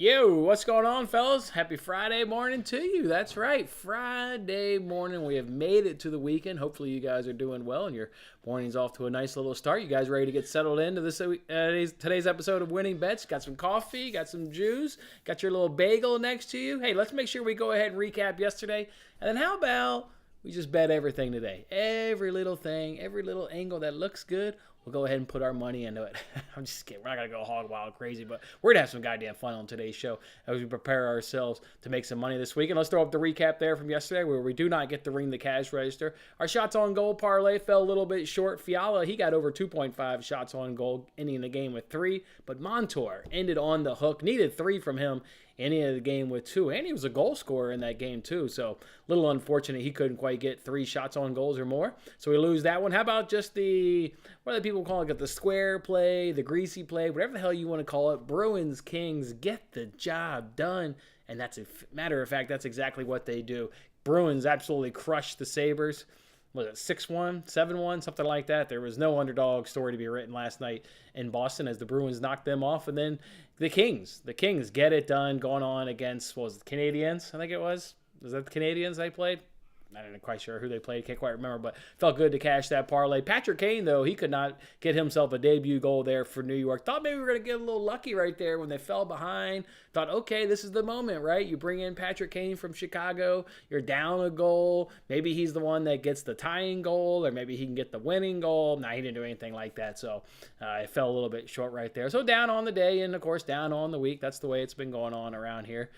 Yo, what's going on, fellas? Happy Friday morning to you. That's right, Friday morning. We have made it to the weekend. Hopefully, you guys are doing well and your morning's off to a nice little start. You guys ready to get settled into today's episode of Winning Bets? Got some coffee, got some juice, got your little bagel next to you. Hey, let's make sure we go ahead and recap yesterday. And then how about we just bet everything today? Every little thing, every little angle that looks good, we'll go ahead and put our money into it. I'm just kidding. We're not going to go hog wild crazy, but we're going to have some goddamn fun on today's show as we prepare ourselves to make some money this week. And let's throw up the recap there from yesterday where we do not get to ring the cash register. Our shots on goal parlay fell a little bit short. Fiala, he got over 2.5 shots on goal, ending the game with 3. But Montour ended on the hook, needed 3 from him. And he ended the game with 2. And he was a goal scorer in that game, too. So, a little unfortunate he couldn't quite get 3 shots on goals or more. So, we lose that one. How about just what do people call it? The square play, the greasy play, whatever the hell you want to call it. Bruins, Kings, get the job done. And that's a matter of fact, that's exactly what they do. Bruins absolutely crushed the Sabres. Was it 6-1, 7-1, something like that? There was no underdog story to be written last night in Boston as the Bruins knocked them off. And then the Kings get it done, going on against, what was it, the Canadiens, I think it was. Was that the Canadiens they played? I'm not quite sure who they played. Can't quite remember, but felt good to cash that parlay. Patrick Kane, though, he could not get himself a debut goal there for New York. Thought maybe we were going to get a little lucky right there when they fell behind. Thought, okay, this is the moment, right? You bring in Patrick Kane from Chicago. You're down a goal. Maybe he's the one that gets the tying goal, or maybe he can get the winning goal. No, he didn't do anything like that, so it fell a little bit short right there. So down on the day and, of course, down on the week. That's the way it's been going on around here.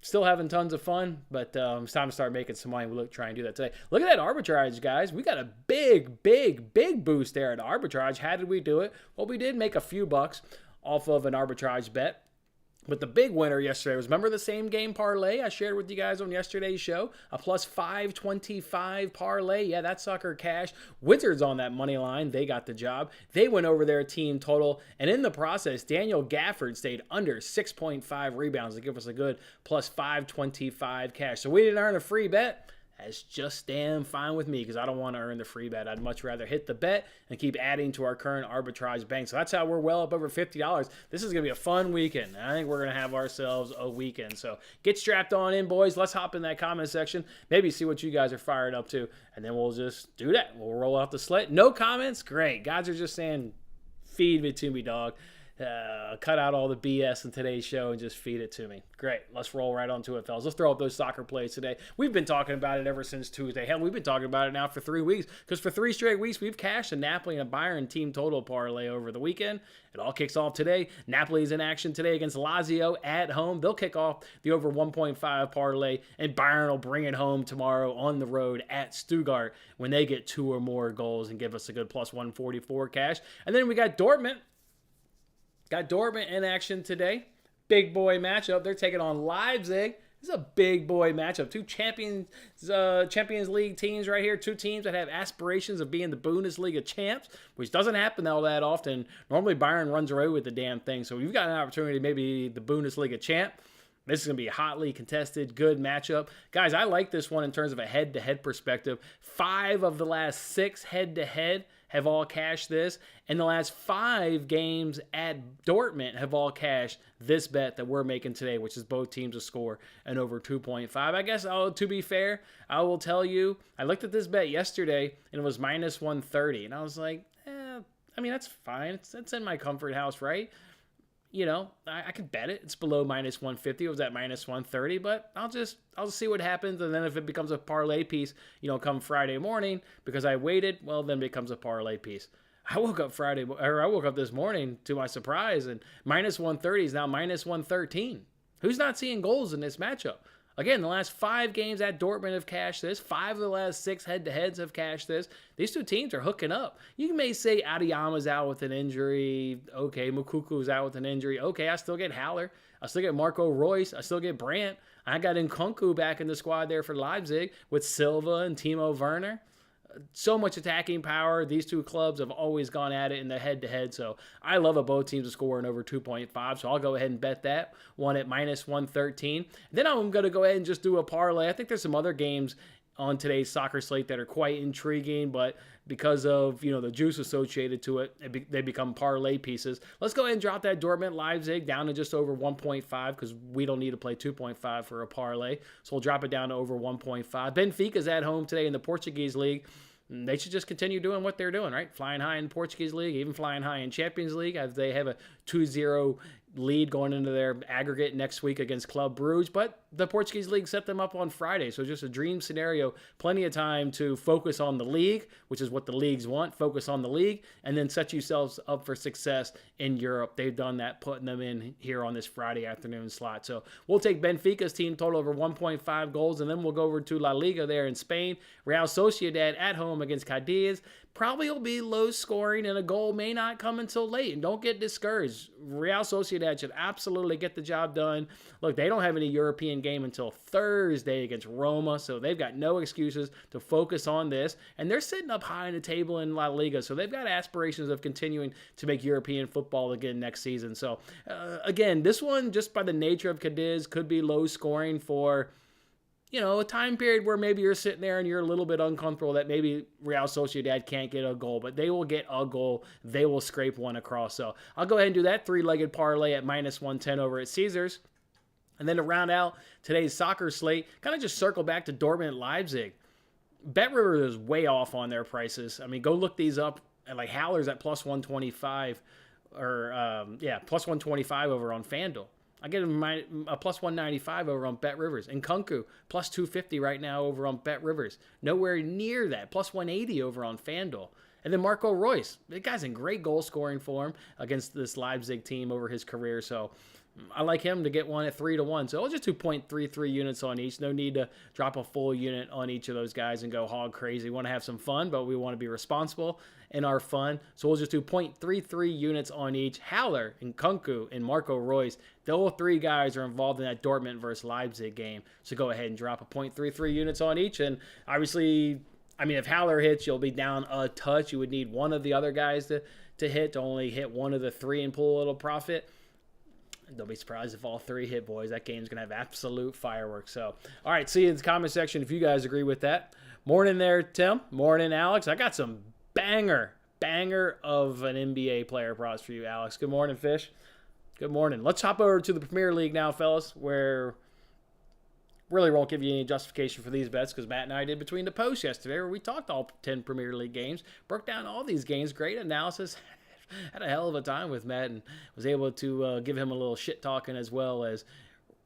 Still having tons of fun, but it's time to start making some money. We'll try and do that today. Look at that arbitrage, guys. We got a big boost there at arbitrage. How did we do it? Well, we did make a few bucks off of an arbitrage bet. But the big winner yesterday was, remember the same game parlay I shared with you guys on yesterday's show? A plus 525 parlay. Yeah, that sucker cash. Wizards on that money line. They got the job. They went over their team total. And in the process, Daniel Gafford stayed under 6.5 rebounds to give us a good plus 525 cash. So we didn't earn a free bet. That's just damn fine with me because I don't want to earn the free bet. I'd much rather hit the bet and keep adding to our current arbitrage bank. So that's how we're well up over $50. This is going to be a fun weekend. I think we're going to have ourselves a weekend. So get strapped on in, boys. Let's hop in that comment section. Maybe see what you guys are fired up to. And then we'll just do that. We'll roll out the slate. No comments? Great. Guys are just saying, feed it to me, dog. Cut out all the BS in today's show and just feed it to me. Great. Let's roll right onto it, fellas. Let's throw up those soccer plays today. We've been talking about it ever since Tuesday. Hell, we've been talking about it now for 3 weeks because for 3 straight weeks, we've cashed a Napoli and a Bayern team total parlay over the weekend. It all kicks off today. Napoli's in action today against Lazio at home. They'll kick off the over 1.5 parlay, and Bayern will bring it home tomorrow on the road at Stuttgart when they get 2 or more goals and give us a good plus 144 cash. And then we got Dortmund. Got Dortmund in action today. Big boy matchup. They're taking on Leipzig. This is a big boy matchup. 2 Champions League teams right here. 2 teams that have aspirations of being the Bundesliga champs, which doesn't happen all that often. Normally, Bayern runs away with the damn thing. So you've got an opportunity to maybe be the Bundesliga champ. This is going to be a hotly contested, good matchup. Guys, I like this one in terms of a head-to-head perspective. 5 of the last 6 head-to-head have all cashed this. And the last 5 games at Dortmund have all cashed this bet that we're making today, which is both teams to score and over 2.5. I guess, to be fair, I will tell you, I looked at this bet yesterday, and it was minus 130. And I was like, that's fine. It's in my comfort house, right? You know, I could bet it. It's below minus 150. It was at minus 130, but I'll see what happens. And then if it becomes a parlay piece, come Friday morning because I waited, well, then it becomes a parlay piece. I woke up this morning to my surprise, and minus 130 is now minus 113. Who's not seeing goals in this matchup? Again, the last 5 games at Dortmund have cashed this. 5 of the last 6 head-to-heads have cashed this. These 2 teams are hooking up. You may say Adiyama's out with an injury. Okay, Mukuku's out with an injury. Okay, I still get Haller. I still get Marco Reus. I still get Brandt. I got Nkunku back in the squad there for Leipzig with Silva and Timo Werner. So much attacking power. These 2 clubs have always gone at it in the head-to-head, so I love it. Both teams are scoring over 2.5, so I'll go ahead and bet that one at minus 113. Then I'm going to go ahead and just do a parlay. I think there's some other games on today's soccer slate that are quite intriguing, but because of the juice associated to it, they become parlay pieces. Let's go ahead and drop that Dortmund Leipzig down to just over 1.5 because we don't need to play 2.5 for a parlay. So we'll drop it down to over 1.5. Benfica's at home today in the Portuguese league. They should just continue doing what they're doing, right? Flying high in Portuguese league, even flying high in Champions League, as they have a 2-0 lead going into their aggregate next week against Club Brugge. But the Portuguese league set them up on Friday, so just a dream scenario. Plenty of time to focus on the league, which is what the leagues want. Focus on the league, and then set yourselves up for success in Europe. They've done that, putting them in here on this Friday afternoon slot. So we'll take Benfica's team total over 1.5 goals, and then we'll go over to La Liga there in Spain. Real Sociedad at home against Cadiz. Probably will be low scoring, and a goal may not come until late. And don't get discouraged. Real Sociedad should absolutely get the job done. Look, they don't have any European game until Thursday against Roma, so they've got no excuses to focus on this. And they're sitting up high in the table in La Liga, so they've got aspirations of continuing to make European football again next season. So, again, this one, just by the nature of Cadiz, could be low scoring for a time period where maybe you're sitting there and you're a little bit uncomfortable that maybe Real Sociedad can't get a goal, but they will get a goal. They will scrape one across. So I'll go ahead and do that three-legged parlay at -110 over at Caesars. And then to round out today's soccer slate, kind of just circle back to Dortmund Leipzig. BetRivers is way off on their prices. I mean, go look these up. And like Haller's at +125 +125 over on FanDuel. I get a +195 over on BetRivers. And Kunku, +250 right now over on BetRivers. Nowhere near that. +180 over on FanDuel. And then Marco Reus. The guy's in great goal scoring form against this Leipzig team over his career. So I like him to get one at 3-1. So I'll just do 0.33 units on each. No need to drop a full unit on each of those guys and go hog crazy. We want to have some fun, but we want to be responsible in our fun. So we'll just do 0.33 units on each. Haller and Kunku and Marco Reus, the all three guys are involved in that Dortmund versus Leipzig game. So go ahead and drop a 0.33 units on each. And obviously, I mean, if Haller hits, you'll be down a touch. You would need one of the other guys to hit, to only hit one of the three and pull a little profit. Don't be surprised if all three hit, boys. That game's going to have absolute fireworks. So, all right, see you in the comment section if you guys agree with that. Morning there, Tim. Morning, Alex. I got some banger of an NBA player props for you, Alex. Good morning, Fish. Good morning. Let's hop over to the Premier League now, fellas, where really won't give you any justification for these bets because Matt and I did Between the Posts yesterday where we talked all 10 Premier League games, broke down all these games, great analysis. Had a hell of a time with Matt and was able to give him a little shit talking as well as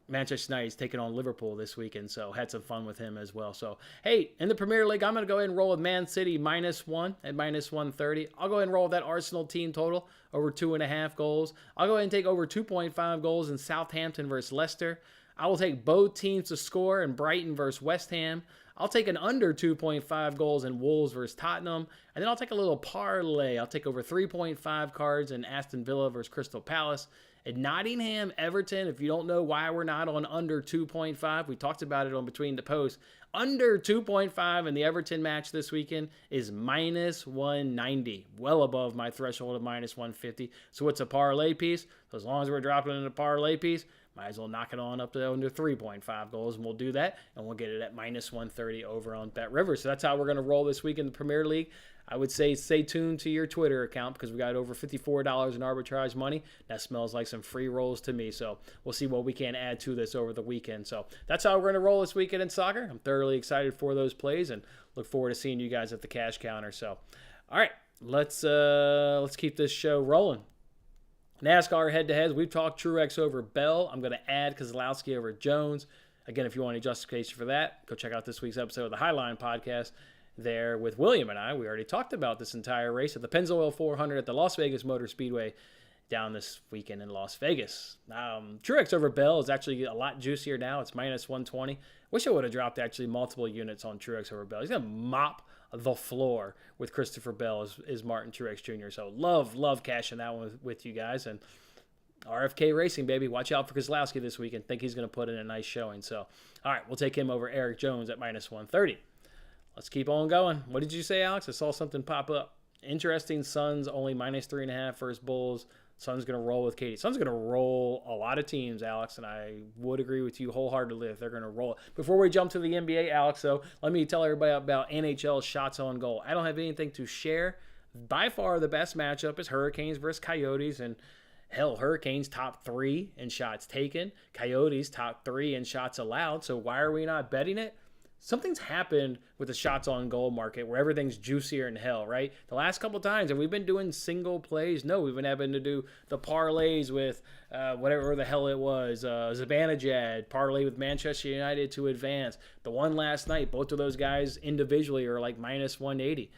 Manchester United's taking on Liverpool this weekend, so had some fun with him as well. So, hey, in the Premier League, I'm going to go ahead and roll with Man City -1 at -130. I'll go ahead and roll with that Arsenal team total over 2.5 goals. I'll go ahead and take over 2.5 goals in Southampton versus Leicester. I will take both teams to score in Brighton versus West Ham. I'll take an under 2.5 goals in Wolves versus Tottenham. And then I'll take a little parlay. I'll take over 3.5 cards in Aston Villa versus Crystal Palace. At Nottingham, Everton, if you don't know why we're not on under 2.5, we talked about it on Between the Posts. Under 2.5 in the Everton match this weekend is -190. Well above my threshold of -150. So it's a parlay piece. So as long as we're dropping it in a parlay piece, might as well knock it on up to under 3.5 goals, and we'll do that, and we'll get it at -130 over on BetRivers. So that's how we're going to roll this week in the Premier League. I would say stay tuned to your Twitter account because we got over $54 in arbitrage money. That smells like some free rolls to me. So we'll see what we can add to this over the weekend. So that's how we're going to roll this weekend in soccer. I'm thoroughly excited for those plays and look forward to seeing you guys at the cash counter. So, all right, let's keep this show rolling. NASCAR head-to-heads. We've talked Truex over Bell. I'm going to add Keselowski over Jones. Again, if you want any justification for that, go check out this week's episode of the Highline Podcast there with William and I. We already talked about this entire race at the Pennzoil 400 at the Las Vegas Motor Speedway down this weekend in Las Vegas. Truex over Bell is actually a lot juicier now. It's -120. Wish I would have dropped actually multiple units on Truex over Bell. He's going to mop the floor with Christopher Bell is Martin Truex Jr. So love cashing that one with you guys. And RFK Racing, baby. Watch out for Keselowski this weekend. Think he's going to put in a nice showing. So, all right, we'll take him over Eric Jones at -130. Let's keep on going. What did you say, Alex? I saw something pop up. Interesting. Suns only -3.5 versus Bulls. Suns going to roll with KD. Suns going to roll a lot of teams, Alex, and I would agree with you wholeheartedly if they're going to roll it. Before we jump to the NBA, Alex, though, let me tell everybody about NHL shots on goal. I don't have anything to share. By far, the best matchup is Hurricanes versus Coyotes, and hell, Hurricanes top 3 in shots taken. Coyotes top 3 in shots allowed. So why are we not betting it? Something's happened with the shots on goal market where everything's juicier in hell, right? The last couple times, have we been doing single plays? No, we've been having to do the parlays with whatever the hell it was. Zibanejad, parlay with Manchester United to advance. The one last night, both of those guys individually are like minus 180.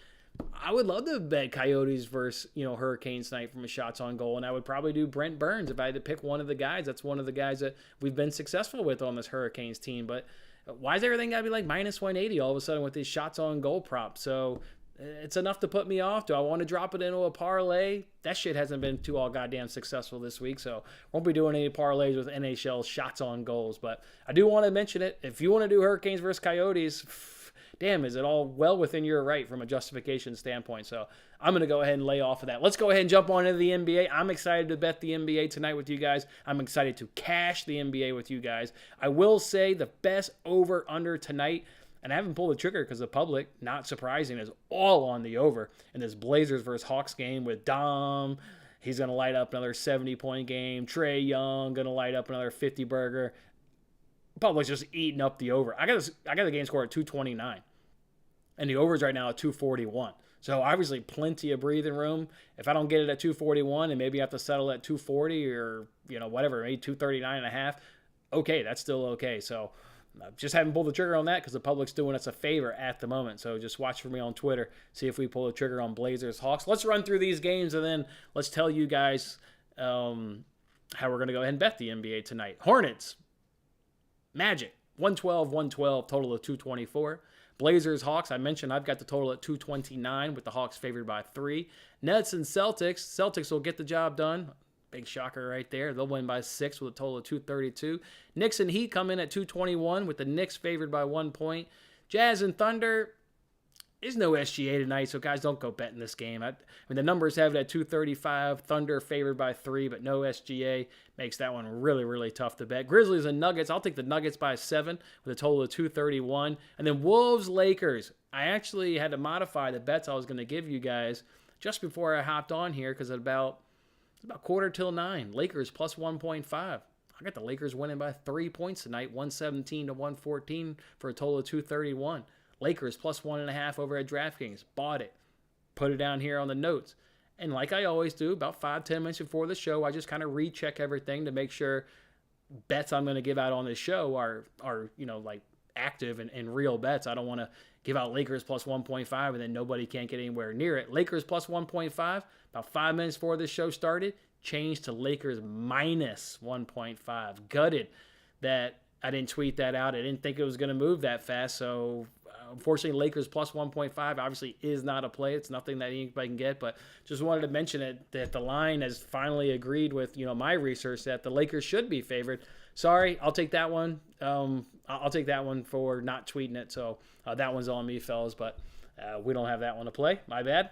I would love to bet Coyotes versus, Hurricanes tonight from a shots on goal, and I would probably do Brent Burns if I had to pick one of the guys. That's one of the guys that we've been successful with on this Hurricanes team, but why is everything got to be like minus 180 all of a sudden with these shots on goal props? So it's enough to put me off. Do I want to drop it into a parlay? That shit hasn't been too all goddamn successful this week, so won't be doing any parlays with NHL shots on goals. But I do want to mention it. If you want to do Hurricanes versus Coyotes, damn, is it all well within your right from a justification standpoint? So I'm going to go ahead and lay off of that. Let's go ahead and jump on into the NBA. I'm excited to bet the NBA tonight with you guys. I'm excited to cash the NBA with you guys. I will say the best over-under tonight, and I haven't pulled the trigger because the public, not surprising, is all on the over in this Blazers versus Hawks game with Dom. He's going to light up another 70-point game. Trae Young going to light up another 50-burger. Public's just eating up the over. I got the game score at 229. And the over's right now at 241. So obviously plenty of breathing room. If I don't get it at 241 and maybe I have to settle at 240 or, whatever, maybe 239.5, okay, that's still okay. So just haven't pulled the trigger on that because the public's doing us a favor at the moment. So just watch for me on Twitter, see if we pull the trigger on Blazers Hawks. Let's run through these games and then let's tell you guys how we're going to go ahead and bet the NBA tonight. Hornets, Magic, 112, total of 224. Blazers, Hawks, I mentioned I've got the total at 229 with the Hawks favored by 3. Nets and Celtics. Celtics will get the job done. Big shocker right there. They'll win by 6 with a total of 232. Knicks and Heat come in at 221 with the Knicks favored by 1 point. Jazz and Thunder, there's no SGA tonight, so guys, don't go betting this game. I mean, the numbers have it at 235. Thunder favored by 3, but no SGA. Makes that one really, really tough to bet. Grizzlies and Nuggets. I'll take the Nuggets by 7 with a total of 231. And then Wolves, Lakers. I actually had to modify the bets I was going to give you guys just before I hopped on here because it's about 9:15. Lakers plus 1.5. I got the Lakers winning by 3 points tonight, 117 to 114 for a total of 231. Lakers plus 1.5 over at DraftKings. Bought it. Put it down here on the notes. And like I always do, about 5-10 minutes before the show, I just kind of recheck everything to make sure bets I'm going to give out on this show are like active and real bets. I don't want to give out Lakers plus 1.5 and then nobody can't get anywhere near it. Lakers plus 1.5, about 5 minutes before this show started, changed to Lakers minus 1.5. Gutted that I didn't tweet that out. I didn't think it was going to move that fast, so unfortunately, Lakers plus 1.5 obviously is not a play. It's nothing that anybody can get, but just wanted to mention it that the line has finally agreed with my research that the Lakers should be favored. Sorry, I'll take that one. I'll take that one for not tweeting it. So that one's on me, fellas, but we don't have that one to play. My bad.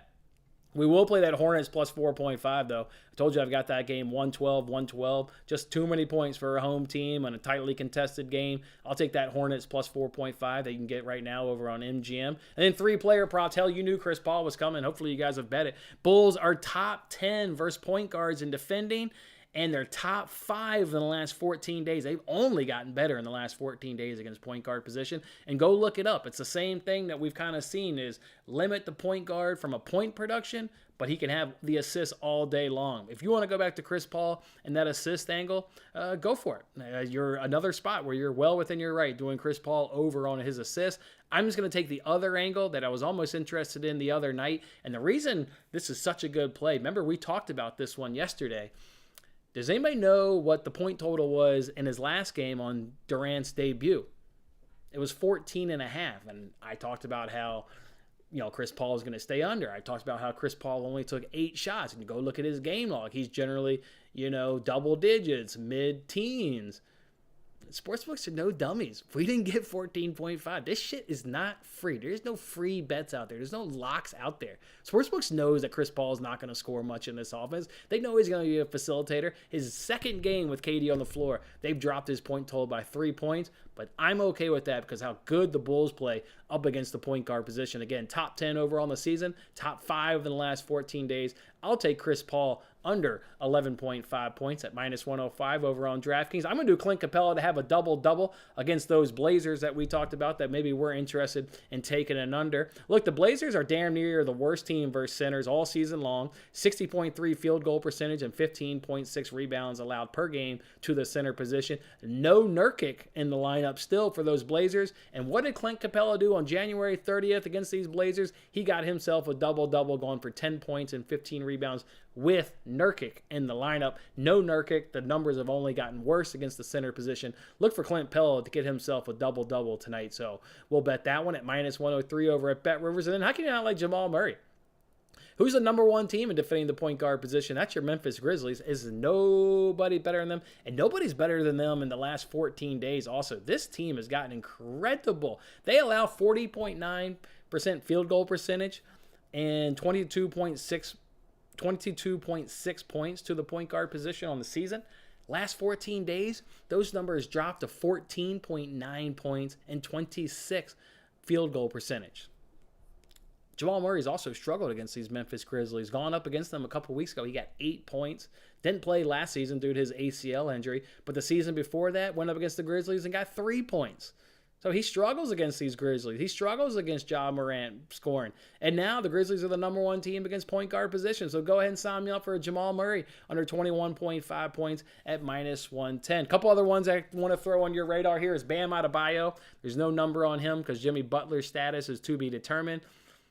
We will play that Hornets plus 4.5, though. I told you I've got that game 112. Just too many points for a home team on a tightly contested game. I'll take that Hornets plus 4.5 that you can get right now over on MGM. And then 3-player props. Hell, you knew Chris Paul was coming. Hopefully you guys have bet it. Bulls are top 10 versus point guards in defending, and they're top 5 in the last 14 days. They've only gotten better in the last 14 days against point guard position. And go look it up. It's the same thing that we've kind of seen is limit the point guard from a point production, but he can have the assists all day long. If you want to go back to Chris Paul and that assist angle, go for it. You're another spot where you're well within your right doing Chris Paul over on his assists. I'm just going to take the other angle that I was almost interested in the other night. And the reason this is such a good play, remember we talked about this one yesterday. Does anybody know what the point total was in his last game on Durant's debut? It was 14.5. And I talked about how, Chris Paul is going to stay under. I talked about how Chris Paul only took 8 shots. And you go look at his game log. He's generally, double digits, mid-teens. Sportsbooks are no dummies. If we didn't get 14.5, this shit is not free. There's no free bets out there. There's no locks out there. Sportsbooks knows that Chris Paul is not going to score much in this offense. They know he's going to be a facilitator. His second game with KD on the floor, they've dropped his point total by 3 points, but I'm okay with that because how good the Bulls play up against the point guard position. Again, top 10 overall in the season, top 5 in the last 14 days. I'll take Chris Paul under 11.5 points at -105 over on DraftKings. I'm going to do Clint Capella to have a double-double against those Blazers that we talked about that maybe we're interested in taking an under. Look, the Blazers are damn near the worst team versus centers all season long. 60.3 field goal percentage and 15.6 rebounds allowed per game to the center position. No Nurkic in the lineup still for those Blazers. And what did Clint Capella do on January 30th against these Blazers? He got himself a double-double going for 10 points and 15 rebounds with Nurkic in the lineup. No Nurkic. The numbers have only gotten worse against the center position. Look for Clint Capella to get himself a double-double tonight. So we'll bet that one at -103 over at Bet Rivers. And then how can you not like Jamal Murray? Who's the number one team in defending the point guard position? That's your Memphis Grizzlies. Is nobody better than them? And nobody's better than them in the last 14 days also. This team has gotten incredible. They allow 40.9% field goal percentage and 22.6 points to the point guard position on the season. Last 14 days, those numbers dropped to 14.9 points and 26 field goal percentage. Jamal Murray's also struggled against these Memphis Grizzlies. Gone up against them a couple weeks ago. He got 8 points. Didn't play last season due to his ACL injury. But the season before that, went up against the Grizzlies and got 3 points. So he struggles against these Grizzlies. He struggles against Ja Morant scoring. And now the Grizzlies are the number one team against point guard position. So go ahead and sign me up for a Jamal Murray under 21.5 points at -110. A couple other ones I want to throw on your radar here is Bam Adebayo. There's no number on him because Jimmy Butler's status is to be determined.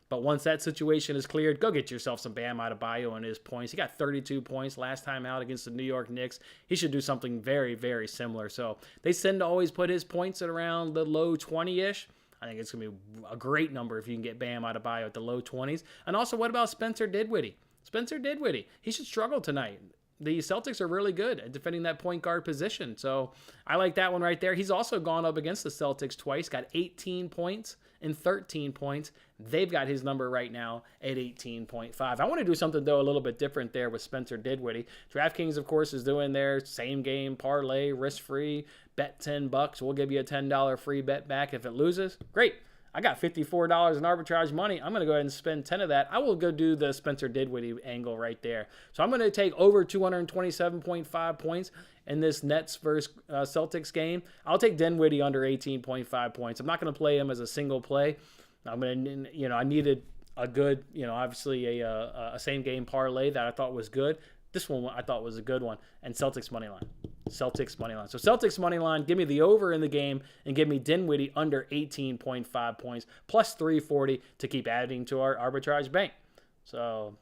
But once that situation is cleared, go get yourself some Bam Adebayo and his points. He got 32 points last time out against the New York Knicks. He should do something very, very similar. So they tend to always put his points at around the low 20-ish. I think it's going to be a great number if you can get Bam Adebayo at the low 20s. And also, what about Spencer Dinwiddie? Spencer Dinwiddie, he should struggle tonight. The Celtics are really good at defending that point guard position. So I like that one right there. He's also gone up against the Celtics twice, got 18 points and 13 points. They've got his number right now at 18.5. I want to do something, though, a little bit different there with Spencer Dinwiddie. DraftKings, of course, is doing their same game parlay, risk-free, bet $10. We'll give you a $10 free bet back if it loses. Great. I got $54 in arbitrage money. I'm going to go ahead and spend 10 of that. I will go do the Spencer Dinwiddie angle right there. So I'm going to take over 227.5 points in this Nets versus Celtics game. I'll take Dinwiddie under 18.5 points. I'm not going to play him as a single play. I'm going to, I needed a good, obviously a same game parlay that I thought was good. This one I thought was a good one. And Celtics money line. Celtics money line. So Celtics money line, give me the over in the game and give me Dinwiddie under 18.5 points plus 340 to keep adding to our arbitrage bank. So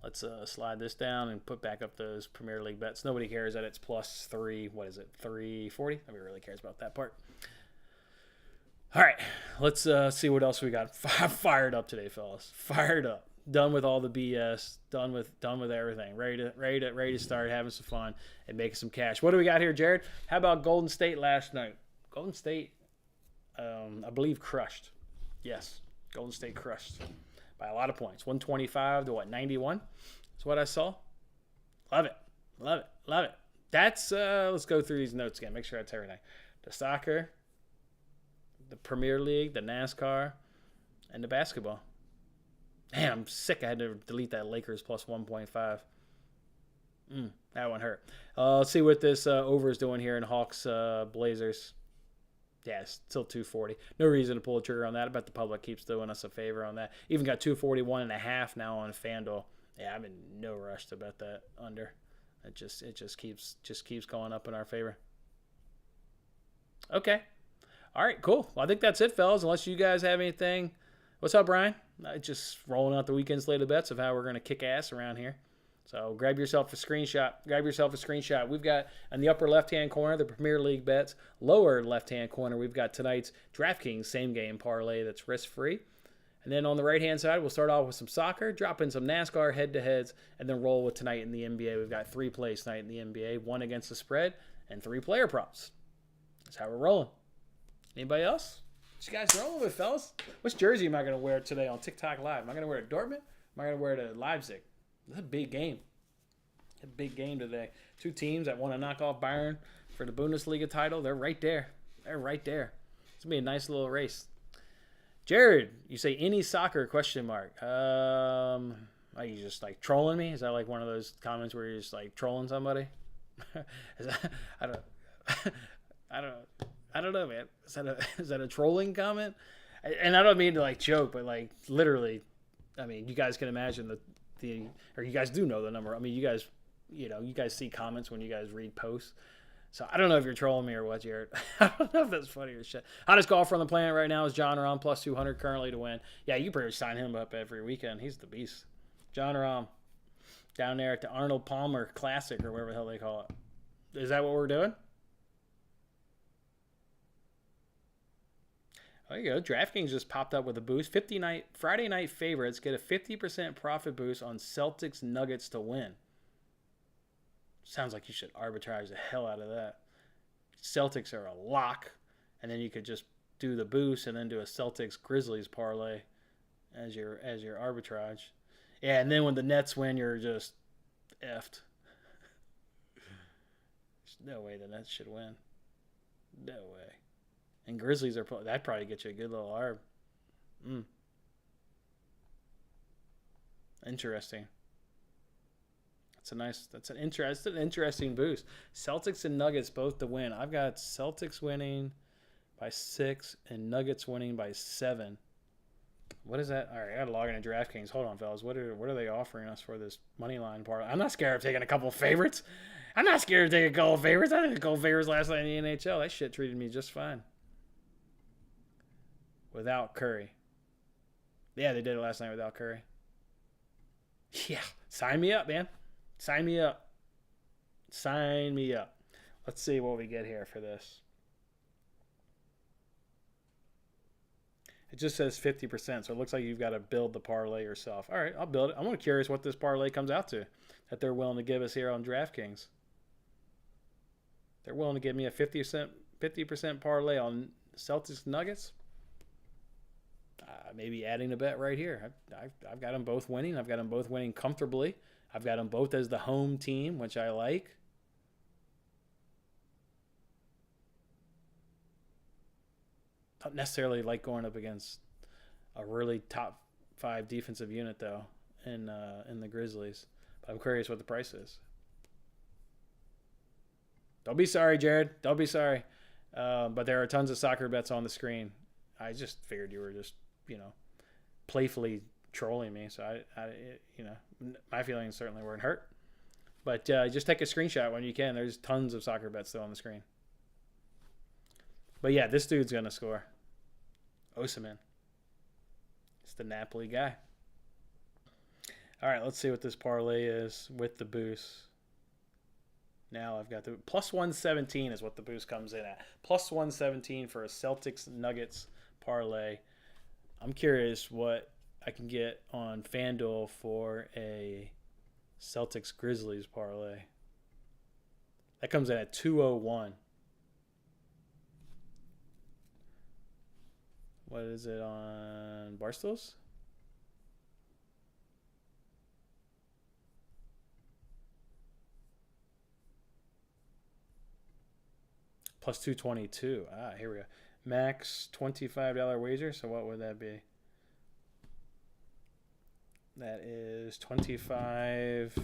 let's slide this down and put back up those Premier League bets. Nobody cares that it's plus 340? Nobody really cares about that part. All right, let's see what else we got. Fired up today, fellas. Fired up. Done with all the BS. Done with everything. Ready to start having some fun and making some cash. What do we got here, Jared? How about Golden State last night? Golden State, I believe, crushed. Yes, Golden State crushed by a lot of points. 125 to 91? That's what I saw. Love it. That's let's go through these notes again. Make sure that's everything. The soccer, the Premier League, the NASCAR, and the basketball. Man, I'm sick. I had to delete that Lakers plus 1.5. That one hurt. Let's see what this over is doing here in Hawks Blazers. Yeah, it's still 240. No reason to pull a trigger on that. I bet the public keeps doing us a favor on that. Even got 241.5 now on FanDuel. Yeah, I'm in no rush to bet that under. It just keeps going up in our favor. Okay. All right, cool. Well, I think that's it, fellas. Unless you guys have anything. What's up, Brian? Just rolling out the weekend slate of bets of how we're going to kick ass around here. So grab yourself a screenshot. We've got in the upper left-hand corner, the Premier League bets. Lower left-hand corner, we've got tonight's DraftKings same-game parlay that's risk-free. And then on the right-hand side, we'll start off with some soccer, drop in some NASCAR head-to-heads, and then roll with tonight in the NBA. We've got 3 plays tonight in the NBA, 1 against the spread, and 3 player props. That's how we're rolling. Anybody else? What you guys rolling with, fellas? Which jersey am I going to wear today on TikTok Live? Am I going to wear it Dortmund? Am I going to wear it at Leipzig? That's a big game. A big game today. Two teams that want to knock off Bayern for the Bundesliga title. They're right there. They're right there. It's going to be a nice little race. Jared, you say any soccer question mark. Are you just like trolling me? Is that like one of those comments where you're just like trolling somebody? I don't know, man. Is that a trolling comment? And I don't mean to like joke, but like literally, I mean, you guys can imagine or you guys do know the number. I mean, you guys see comments when you guys read posts. So I don't know if you're trolling me or what, Jared. I don't know if that's funny or shit. Hottest golfer on the planet right now is John Rahm, plus 200 currently to win. Yeah, you pretty much sign him up every weekend. He's the beast. John Rahm, down there at the Arnold Palmer Classic or whatever the hell they call it. Is that what we're doing? There you go. DraftKings just popped up with a boost. Friday night favorites get a 50% profit boost on Celtics Nuggets to win. Sounds like you should arbitrage the hell out of that. Celtics are a lock, and then you could just do the boost and then do a Celtics Grizzlies parlay as your arbitrage. Yeah, and then when the Nets win, you're just effed. There's no way the Nets should win. No way. And Grizzlies that'd probably get you a good little arb. Interesting. That's an interesting boost. Celtics and Nuggets both to win. I've got Celtics winning by 6 and Nuggets winning by 7. What is that? All right, I got to log into DraftKings. Hold on, fellas. What are they offering us for this money line part? I'm not scared of taking a couple of favorites. I took a couple of favorites last night in the NHL. That shit treated me just fine. Without Curry. Yeah, they did it last night without Curry. Yeah, sign me up, man. Sign me up. Let's see what we get here for this. It just says 50%, so it looks like you've got to build the parlay yourself. All right, I'll build it. I'm curious what this parlay comes out to that they're willing to give us here on DraftKings. They're willing to give me a 50% parlay on Celtics Nuggets. Maybe adding a bet right here. I've got them both winning. I've got them both winning comfortably. I've got them both as the home team, which I like. Don't necessarily like going up against a really top 5 defensive unit, though, in the Grizzlies. But I'm curious what the price is. Don't be sorry, Jared. Don't be sorry. But there are tons of soccer bets on the screen. I just figured you were just, playfully trolling me. So I my feelings certainly weren't hurt. But just take a screenshot when you can. There's tons of soccer bets still on the screen. But yeah, this dude's gonna score. Osimhen. It's the Napoli guy. All right, let's see what this parlay is with the boost. Now I've got the plus 117 is what the boost comes in at. Plus 117 for a Celtics Nuggets parlay. I'm curious what I can get on FanDuel for a Celtics Grizzlies parlay. That comes in at 201. What is it on Barstools? Plus 222. Here we go. Max $25 wager. So what would that be? That is 25,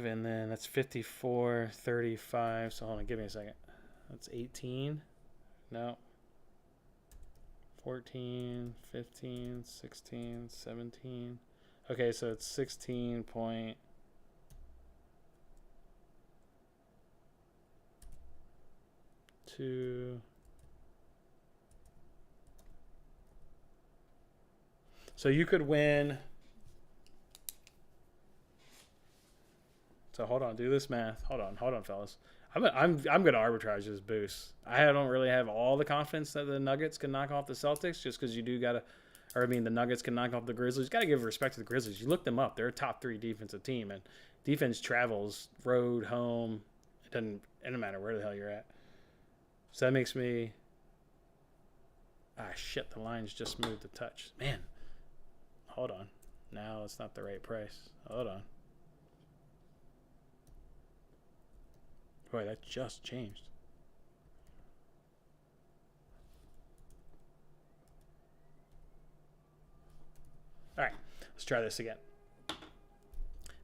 and then that's 54.35. So hold on, give me a second. That's 18. No. 14, 15, 16, 17. Okay, so it's 16 point. So you could win. So hold on, do this math. Hold on, fellas. I'm gonna arbitrage this boost. I don't really have all the confidence that the Nuggets can knock off the Celtics, just because the Nuggets can knock off the Grizzlies. Got to give respect to the Grizzlies. You look them up; they're a top 3 defensive team, and defense travels road, home. It doesn't matter where the hell you're at. So that makes me. Shit! The lines just moved a touch. Man, hold on. Now it's not the right price. Hold on. Boy, that just changed. All right, let's try this again. All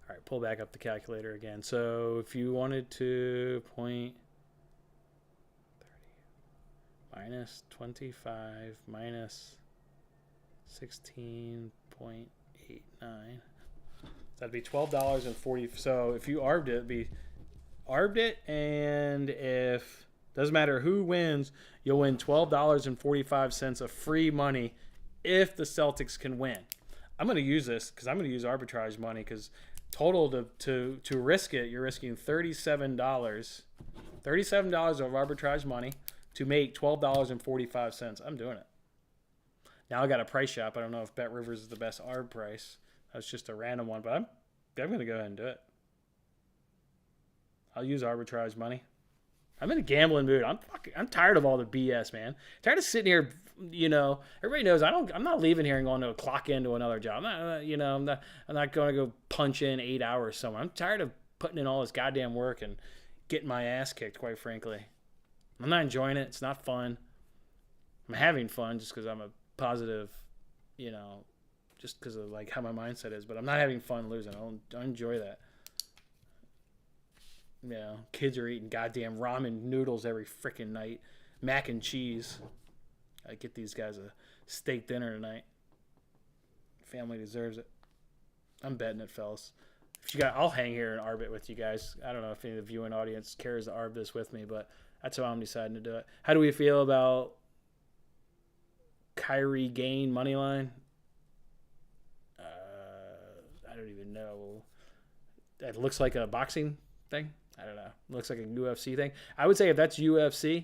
right, pull back up the calculator again. So if you wanted to point 30 minus 25 minus 16.89, that'd be $12.40. So if you arbed it, it'd be arbed it, and if doesn't matter who wins, you'll win $12.45 of free money if the Celtics can win. I'm going to use this because I'm going to use arbitrage money because total to risk it, you're risking $37 of arbitrage money to make $12.45. I'm doing it. Now I got a price shop. I don't know if Bet Rivers is the best arb price. That's just a random one, but I'm going to go ahead and do it. I'll use arbitrage money. I'm in a gambling mood. I'm tired of all the BS, man. Tired of sitting here. Everybody knows I'm not leaving here and going to clock into another job. I'm not going to go punch in 8 hours somewhere. I'm tired of putting in all this goddamn work and getting my ass kicked, quite frankly. I'm not enjoying it. It's not fun. I'm having fun just because I'm a positive, just because of like how my mindset is. But I'm not having fun losing. I don't enjoy that. Kids are eating goddamn ramen noodles every freaking night, mac and cheese. I get these guys a steak dinner tonight. Family deserves it. I'm betting it, fellas. I'll hang here and arb it with you guys. I don't know if any of the viewing audience cares to arb this with me, but that's how I'm deciding to do it. How do we feel about Kyrie Gain money line? I don't even know. It looks like a boxing thing. I don't know. It looks like a UFC thing. I would say if that's UFC,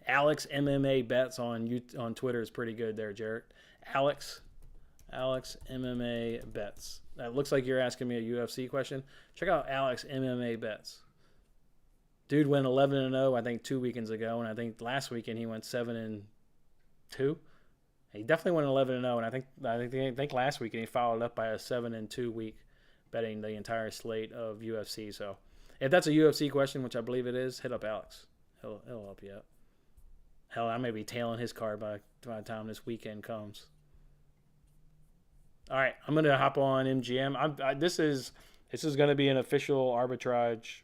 Alex MMA Bets on Twitter is pretty good there, Jarrett. Alex MMA Bets. That looks like you're asking me a UFC question. Check out Alex MMA Bets. Dude went 11-0, I think 2 weekends ago, and I think last weekend he went 7-2. He definitely went 11-0, and I think last weekend he followed up by a 7-2 week, betting the entire slate of UFC. So if that's a UFC question, which I believe it is, hit up Alex. He'll help you out. Hell, I may be tailing his car by the time this weekend comes. All right, I'm gonna hop on MGM. This is gonna be an official arbitrage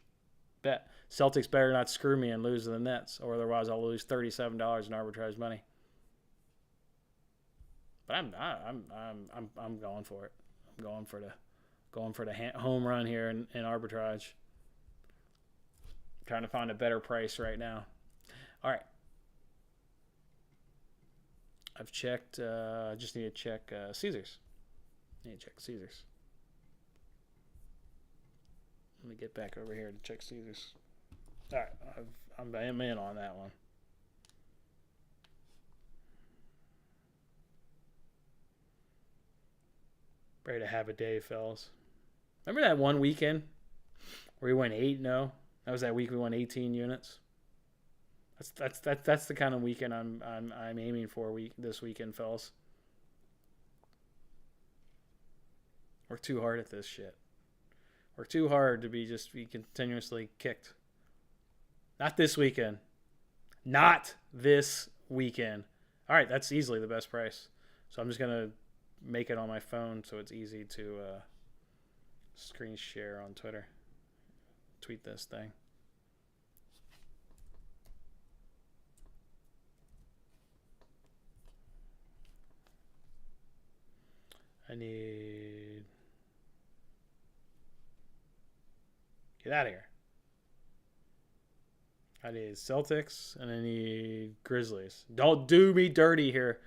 bet. Celtics better not screw me and lose to the Nets, or otherwise I'll lose $37 in arbitrage money. But I'm going for it. I'm going for the home run here in arbitrage. Trying to find a better price right now. All right. I've checked. I just need to check Caesars. Let me get back over here to check Caesars. All right. I'm in on that one. Ready to have a day, fellas. Remember that one weekend where we went 8-0? That was that week we won 18 units. That's the kind of weekend I'm aiming for this weekend, fellas. Work too hard at this shit. Work too hard to be continuously kicked. Not this weekend. Not this weekend. All right, that's easily the best price. So I'm just gonna make it on my phone so it's easy to screen share on Twitter. Tweet this thing. I need... Get out of here. I need Celtics and I need Grizzlies. Don't do me dirty here.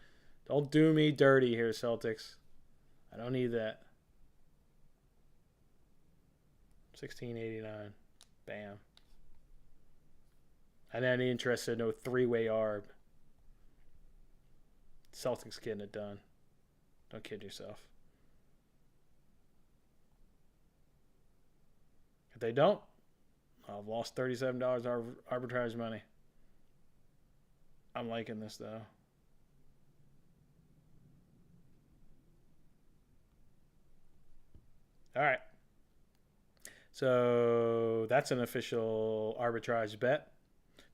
Don't do me dirty here, Celtics. I don't need that. 1689. Bam. I'm not interested in no three-way arb. Celtics getting it done. Don't kid yourself. If they don't, I've lost $37 arbitrage money. I'm liking this though. All right. So that's an official arbitrage bet.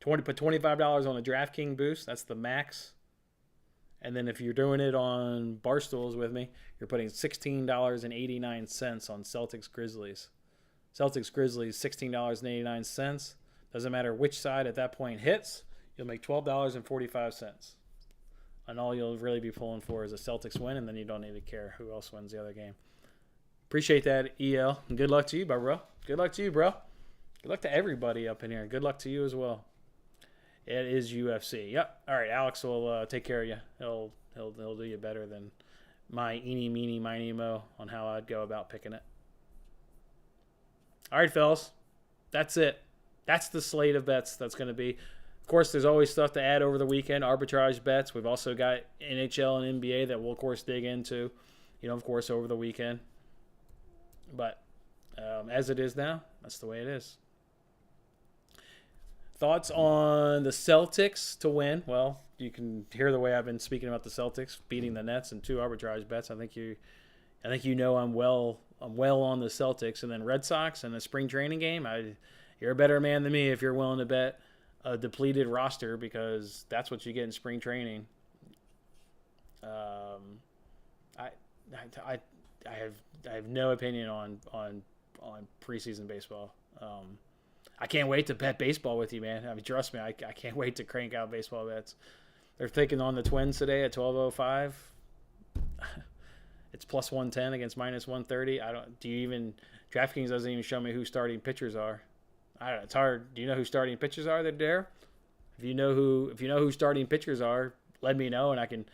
Put $25 on a DraftKings boost. That's the max. And then if you're doing it on Barstools with me, you're putting $16.89 on Celtics Grizzlies. Celtics Grizzlies, $16.89. Doesn't matter which side at that point hits, you'll make $12.45. And all you'll really be pulling for is a Celtics win, and then you don't need to care who else wins the other game. Appreciate that, EL. And good luck to you, bro. Good luck to you, bro. Good luck to everybody up in here. Good luck to you as well. It is UFC. Yep. All right, Alex will take care of you. He'll do you better than my eeny, meeny, miny, mo on how I'd go about picking it. All right, fellas. That's it. That's the slate of bets that's going to be. Of course, there's always stuff to add over the weekend, arbitrage bets. We've also got NHL and NBA that we'll, of course, dig into, of course, over the weekend. But as it is now, that's the way it is. Thoughts on the Celtics to win? Well, you can hear the way I've been speaking about the Celtics beating the Nets in 2 arbitrage bets. I think you know I'm well on the Celtics. And then Red Sox in a spring training game. You're a better man than me if you're willing to bet a depleted roster, because that's what you get in spring training. I have no opinion on preseason baseball. I can't wait to bet baseball with you, man. I mean, trust me, I can't wait to crank out baseball bets. They're taking on the Twins today at 12:05. It's plus 110 against minus 130. DraftKings doesn't even show me who starting pitchers are. I don't know. It's hard. Do you know who starting pitchers are there? If you know who starting pitchers are, let me know and I can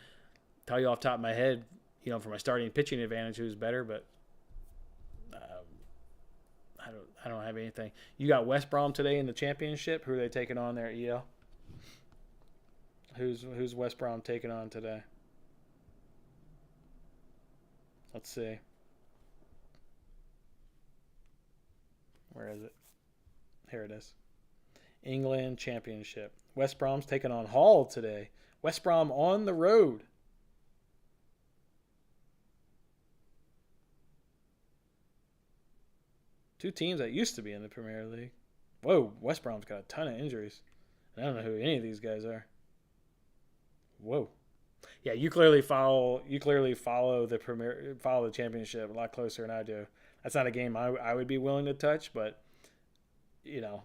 tell you off the top of my head, for my starting pitching advantage who's better, but I don't have anything. You got West Brom today in the championship. Who are they taking on there, EL? Who's West Brom taking on today? Let's see. Where is it? Here it is. England championship. West Brom's taking on Hull today. West Brom on the road. Two teams that used to be in the Premier League. Whoa, West Brom's got a ton of injuries. I don't know who any of these guys are. Whoa. Yeah, you clearly follow the championship a lot closer than I do. That's not a game I would be willing to touch, but I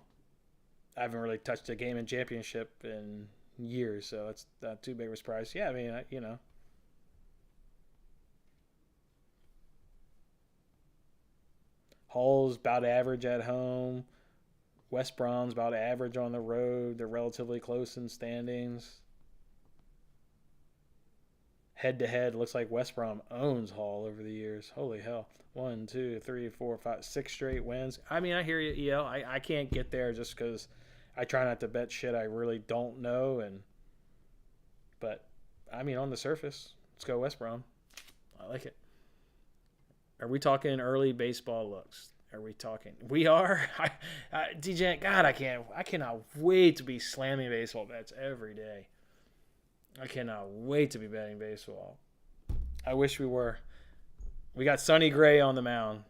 haven't really touched a game in championship in years, so that's not too big of a surprise. Yeah, I mean, Hull's about average at home. West Brom's about average on the road. They're relatively close in standings. Head-to-head, looks like West Brom owns Hull over the years. Holy hell. 1, 2, 3, 4, 5, 6 straight wins. I mean, I hear you, EL. I can't get there just because I try not to bet shit I really don't know. But, I mean, on the surface, let's go West Brom. I like it. Are we talking early baseball looks? Are we talking? We are. DJ, God, I cannot wait to be slamming baseball bets every day. I cannot wait to be betting baseball. I wish we were. We got Sonny Gray on the mound.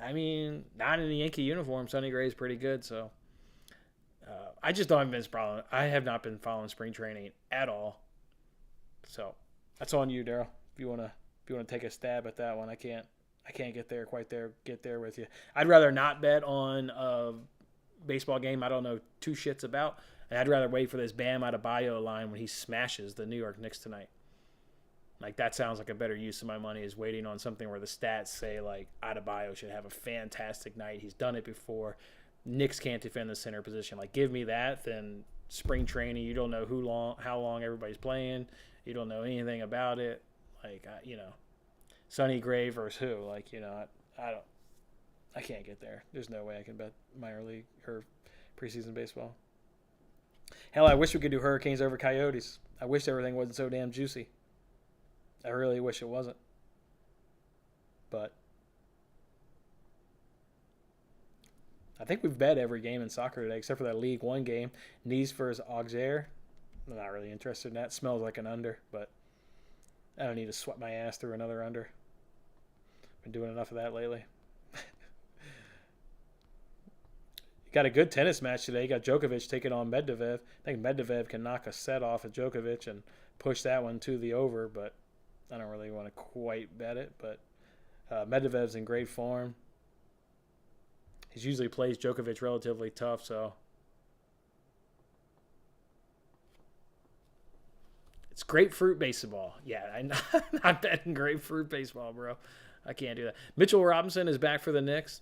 I mean, not in the Yankee uniform. Sonny Gray is pretty good, so I just don't have been following. I have not been following spring training at all. So that's on you, Daryl. If you want to take a stab at that one, I can't get there with you. I'd rather not bet on a baseball game I don't know two shits about, and I'd rather wait for this Bam Adebayo line when he smashes the New York Knicks tonight. Like, that sounds like a better use of my money, is waiting on something where the stats say, like, Adebayo should have a fantastic night. He's done it before. Knicks can't defend the center position. Like, give me that, then spring training, you don't know how long everybody's playing. You don't know anything about it. Like, Sonny Gray versus who? Like, I can't get there. There's no way I can bet minor league or preseason baseball. Hell, I wish we could do Hurricanes over Coyotes. I wish everything wasn't so damn juicy. I really wish it wasn't. But I think we've bet every game in soccer today except for that League One game. Nice versus Auxerre. I'm not really interested in that. Smells like an under, but I don't need to sweat my ass through another under. Been doing enough of that lately. Got a good tennis match today. You got Djokovic taking on Medvedev. I think Medvedev can knock a set off of Djokovic and push that one to the over, but I don't really want to quite bet it. But Medvedev's in great form. He usually plays Djokovic relatively tough, so it's grapefruit baseball. Yeah, I'm not betting grapefruit baseball, bro. I can't do that. Mitchell Robinson is back for the Knicks.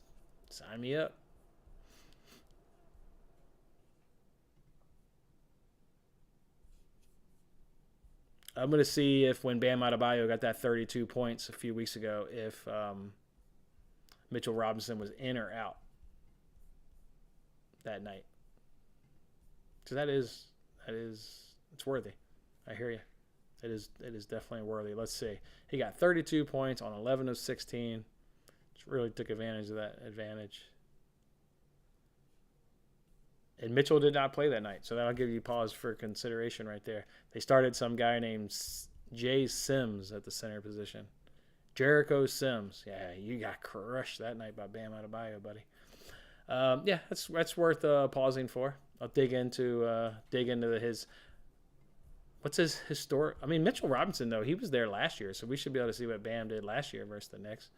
Sign me up. I'm going to see if when Bam Adebayo got that 32 points a few weeks ago, if Mitchell Robinson was in or out that night. So it's worthy. I hear you. It is definitely worthy. Let's see. He got 32 points on 11 of 16. Just really took advantage of that advantage. And Mitchell did not play that night, so that'll give you pause for consideration right there. They started some guy named Jay Sims at the center position. Jericho Sims. Yeah, you got crushed that night by Bam Adebayo, buddy. Yeah, that's worth pausing for. I'll dig into his. What's his historic? I mean, Mitchell Robinson though, he was there last year, so we should be able to see what Bam did last year versus the Knicks,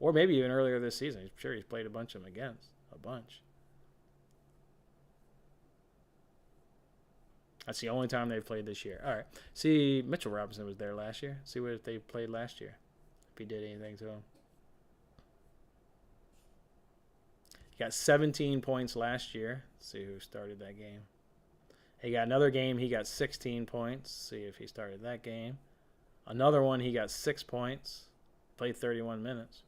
or maybe even earlier this season. I'm sure he's played a bunch of them against a bunch. That's the only time they've played this year. All right. See, Mitchell Robinson was there last year. See what they played last year. If he did anything to him. He got 17 points last year. Let's see who started that game. He got another game. He got 16 points. See if he started that game. Another one, he got 6 points. Played 31 minutes.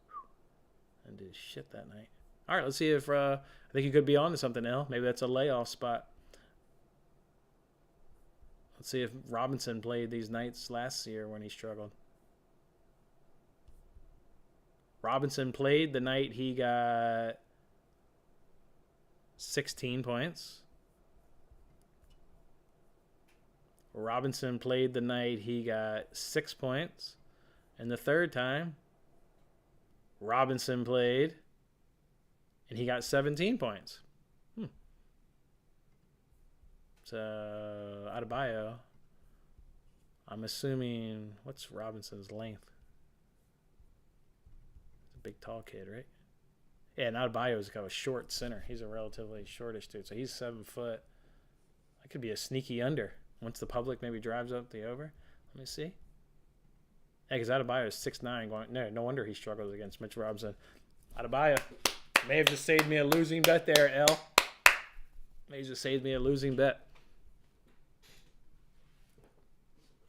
And did shit that night. All right, let's see if I think he could be on to something now. Maybe that's a layoff spot. Let's see if Robinson played these nights last year when he struggled. Robinson played the night he got 16 points. Robinson played the night he got 6 points. And the third time, Robinson played and he got 17 points. So, Adebayo, I'm assuming, what's Robinson's length? He's a big, tall kid, right? Yeah, and Adebayo is kind of a short center. He's a relatively shortish dude, so he's 7 foot. That could be a sneaky under once the public maybe drives up the over. Let me see. Yeah, because Adebayo is 6'9", going. No wonder he struggles against Mitchell Robinson. Adebayo may have just saved me a losing bet there, L. May have just saved me a losing bet.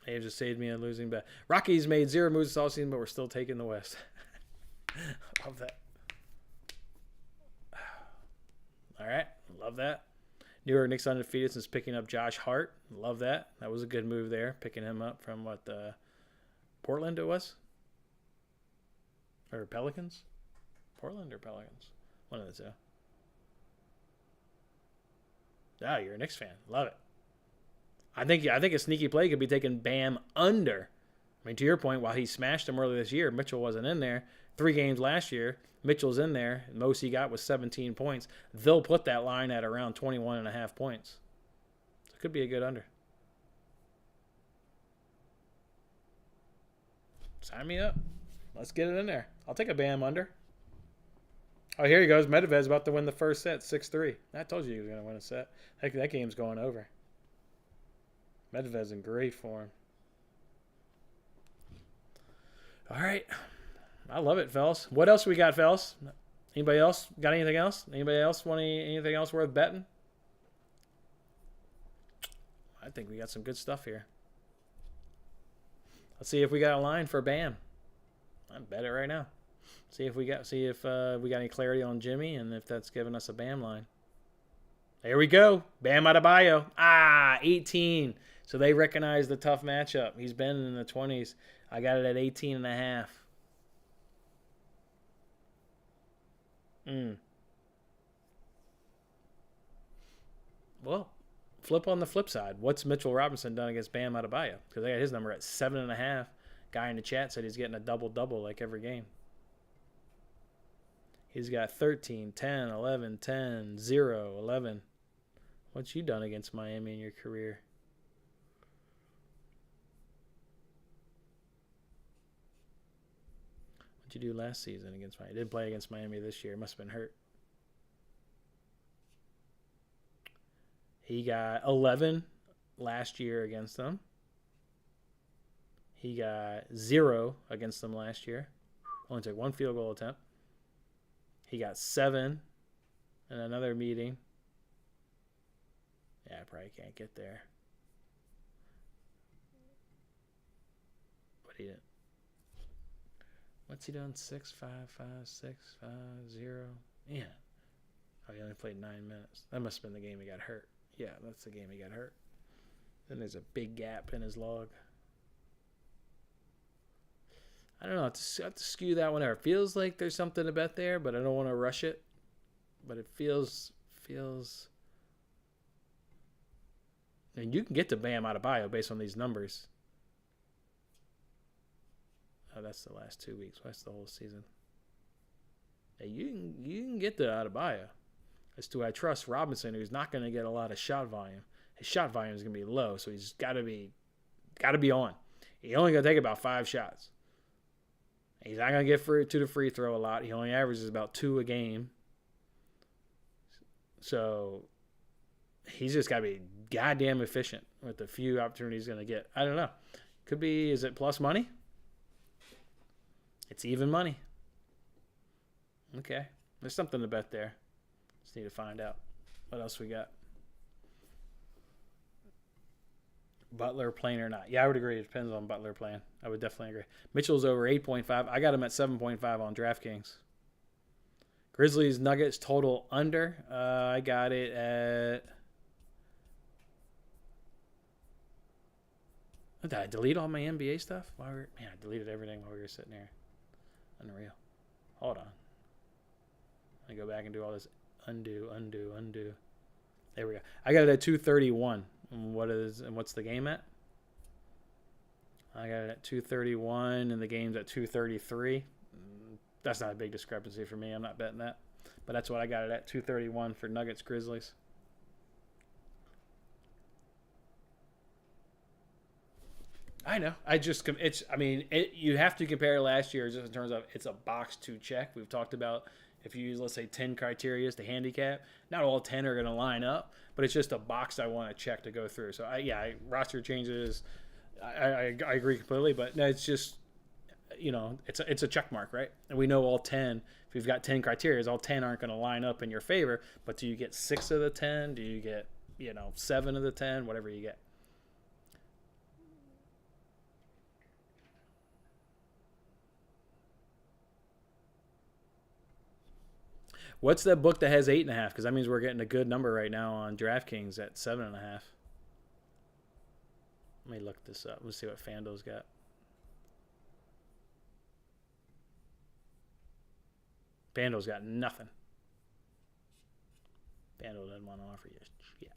They just saved me a losing bet. Rockies made 0 moves this offseason, but we're still taking the West. Love that. All right. Love that. New York Knicks undefeated since picking up Josh Hart. Love that. That was a good move there. Picking him up from Portland it was? Or Pelicans? Portland or Pelicans? One of the two. Oh, you're a Knicks fan. Love it. I think a sneaky play could be taking Bam under. I mean, to your point, while he smashed him earlier this year, Mitchell wasn't in there. 3 games last year, Mitchell's in there. Most he got was 17 points. They'll put that line at around 21.5 points. So it could be a good under. Sign me up. Let's get it in there. I'll take a Bam under. Oh, here he goes. Medvedev's about to win the first set, 6-3. I told you he was going to win a set. That game's going over. Medvedev's in great form. All right. I love it, fellas. What else we got, fellas? Anybody else got anything else? Anybody else want anything else worth betting? I think we got some good stuff here. Let's see if we got a line for Bam. I'd bet it right now. See if we got any clarity on Jimmy and if that's giving us a Bam line. There we go. Bam Adebayo. 18. So they recognize the tough matchup. He's been in the 20s. I got it at 18.5. Well, flip on the flip side. What's Mitchell Robinson done against Bam Adebayo? Because I got his number at 7.5. Guy in the chat said he's getting a double-double like every game. He's got 13, 10, 11, 10, 0, 11. What's you done against Miami in your career? What'd you do last season against Miami? Didn't play against Miami this year. Must have been hurt. He got 11 last year against them. He got 0 against them last year. Only took 1 field goal attempt. He got 7 in another meeting. Yeah, I probably can't get there. But he didn't. What's he done? 6, 5, 5, 6, 5, 0. Yeah. Oh, he only played 9 minutes. That must have been the game he got hurt. Yeah, that's the game he got hurt. Then there's a big gap in his log. I don't know. I have to skew that one out. It feels like there's something to bet there, but I don't want to rush it. But it feels. I mean, you can get to Bam Adebayo based on these numbers. Oh, that's the last 2 weeks. That's the whole season. Hey, you can get to Adebayo. As to I trust Robinson, who's not going to get a lot of shot volume. His shot volume is going to be low, so he's got to be on. He's only going to take about 5 shots. He's not going to get to the free throw a lot. He only averages about 2 a game. So he's just got to be goddamn efficient with the few opportunities he's going to get. I don't know. Could be, is it plus money? It's even money. Okay. There's something to bet there. Just need to find out. What else we got? Butler playing or not? Yeah, I would agree. It depends on Butler playing. I would definitely agree. Mitchell's over 8.5. I got him at 7.5 on DraftKings. Grizzlies Nuggets total under. I got it at. Did I delete all my NBA stuff? I deleted everything while we were sitting there. Unreal. Hold on. Let me go back and do all this. Undo. There we go. I got it at 231. What's the game at? I got it at 231 and the game's at 233. That's not a big discrepancy for me. I'm not betting that. But that's what I got it at, 231 for Nuggets Grizzlies. I know. You have to compare last year just in terms of it's a box to check. We've talked about if you use, let's say, 10 criteria to handicap, not all 10 are going to line up, but it's just a box I want to check to go through. So, roster changes, I agree completely, but no, it's just, it's a check mark, right? And we know all 10, if you've got 10 criteria, all 10 aren't going to line up in your favor, but do you get 6 of the 10? Do you get, 7 of the 10? Whatever you get. What's that book that has 8.5? Because that means we're getting a good number right now on DraftKings at 7.5. Let me look this up. Let's see what FanDuel's got. FanDuel's got nothing. FanDuel doesn't want to offer you shit.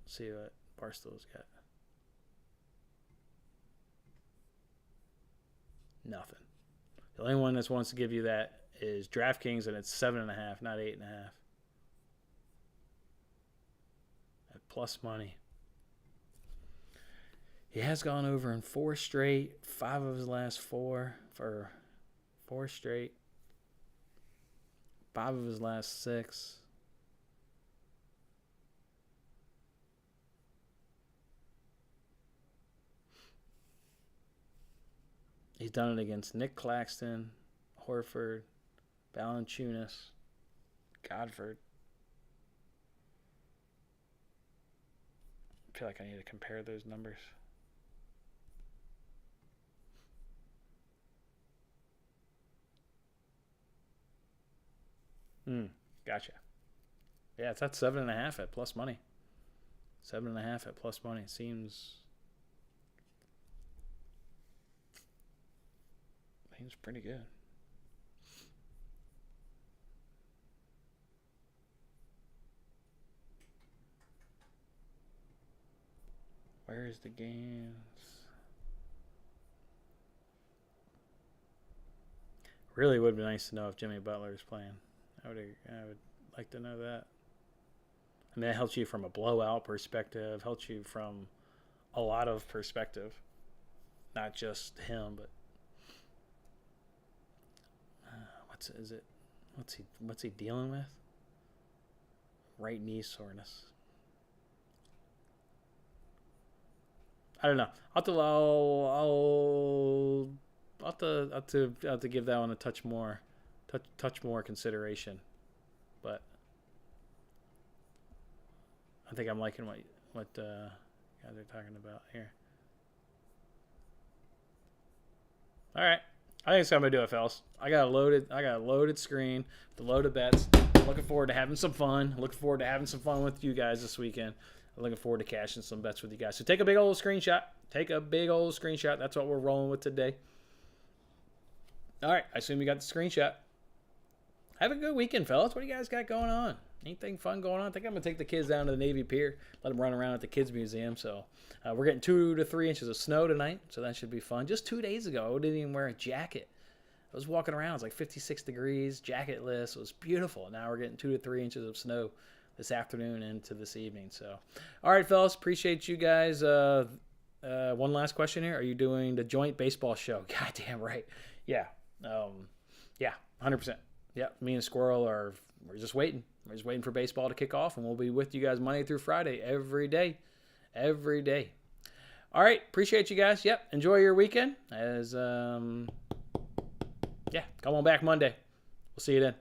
Let's see what Barstool's got. Nothing. The only one that wants to give you that is DraftKings, and it's 7.5, not 8.5. At plus money. He has gone over in 4 straight, 5 of his last 4 for 4 straight, 5 of his last 6. He's done it against Nick Claxton, Horford, Valanciunas, Godford. I feel like I need to compare those numbers. Gotcha. Yeah, it's at 7.5 at plus money. 7.5 at plus money seems pretty good. Where's the games? Really would be nice to know if Jimmy Butler is playing. I would like to know that. I mean, that helps you from a blowout perspective, helps you from a lot of perspective. Not just him, but what's he dealing with? Right knee soreness. I don't know. I'll have to give that one a touch more consideration. But I think I'm liking what guys are talking about here. All right. I think that's how I'm gonna do it, fellas. I got a loaded screen, the loaded bets. Looking forward to having some fun. Looking forward to having some fun with you guys this weekend. I'm looking forward to cashing some bets with you guys. So take a big old screenshot. That's what we're rolling with today. All right. I assume you got the screenshot. Have a good weekend, fellas. What do you guys got going on? Anything fun going on? I think I'm going to take the kids down to the Navy Pier. Let them run around at the Kids Museum. So we're getting 2 to 3 inches of snow tonight. So that should be fun. Just 2 days ago, I didn't even wear a jacket. I was walking around. It was like 56 degrees, jacketless. It was beautiful. Now we're getting 2 to 3 inches of snow this afternoon into this evening. So, all right, fellas. Appreciate you guys. One last question here. Are you doing the joint baseball show? Goddamn right. Yeah. Yeah, 100%. Yeah, me and Squirrel we're just waiting. We're just waiting for baseball to kick off, and we'll be with you guys Monday through Friday every day. Every day. All right, appreciate you guys. Yep, enjoy your weekend. Come on back Monday. We'll see you then.